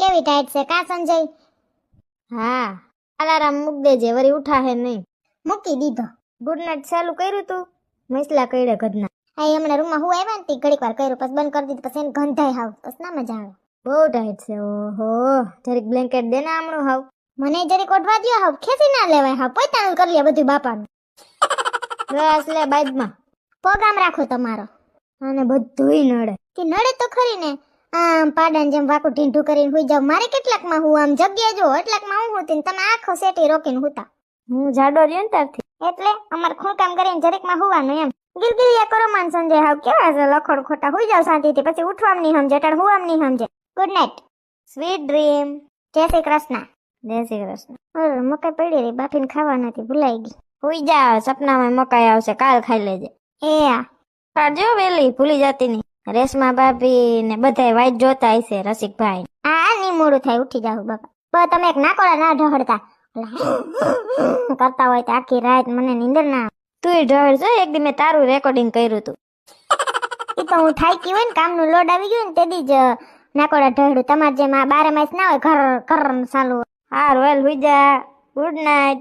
કેવી ટાઈટ છે કા સંજય? હા અલાર્મ મૂક દેજે વળી ઉઠાહે નહીં. મૂકી દીધો. ગુડ નાઇટ ચાલુ કર્યું તું મસલા કઈડે ઘરના. આ હમણાં રૂમમાં હું આવ્યા ને ઘડીક વાર કર્યું પછી બંધ કરી દીધું પછી એને ગંધાઈ હાવ પછી ના મજા આવે. બહુ ટાઈટ છે. ઓહો જરીક બ્લેન્કેટ દે ને આમણું હાવ. મને જરીક ઓઢવા દ્યો હાવ ખેંચી ના લેવાય હાવ પોતાનું કરી લે બધું બાપાનું. બસ લે બાદમાં પ્રોગ્રામ રાખો તમારો. અને બધુંય નડે. કે નડે તો ખરી ને આમ પાડાને જેમ વાકું ઢીંઢું કરીને હુઈ જાવ. મારે કેટલાકમાં હું આમ જગ્યા જો એટલાકમાં હું હોતી ને તમે આખો સેટી રોકીને હુતા. હું જાડો રહ્યો ને ત્યારથી. એટલે અમારે ખૂણકામ કરીને જરીકમાં હુવાનું એમ. ગિલગિલિયા કરો માન સંજય હાવ કેવા છે લખડ ખોટા હુઈ જાવ શાંતિથી પછી ઉઠવામ નહીં સમજે અટાણ હુવામ નહીં સમજે. Good night. Sweet dream. જય શ્રી કૃષ્ણ. જય શ્રી કૃષ્ણ. અરે મકાઈ પડી રહી બાફીને ખાવા નથી ભૂલાઈ ગઈ. હુઈ જા સપનામાં મકાઈ આવશે કાલ ખાઈ લેજે. એ આ કાઢજો વેલી ભૂલી જતી નહીં. રેશમા ભાભી ને બધાય વાઈટ જોતા હશે રસિકભાઈ. આ ની મોડું થાય ઉઠી જાવ બાપા. પણ તમે એક નાકોડા ના ઢહડતા કરતા હોય તો આખી રાત મને નીંદર ના. તુંય ઢળ છે એક દી મેં તારું રેકોર્ડિંગ કર્યું તું. એ તો હું થાકી હોય ને કામનું લોડ આવી ગયું ને તેથી જ નાકોડા ઢહડું. તમારે જેમ આ 12 માસ ના હોય ઘર ઘર ચાલુ. હારું હાલ હુઈ જા. Good night.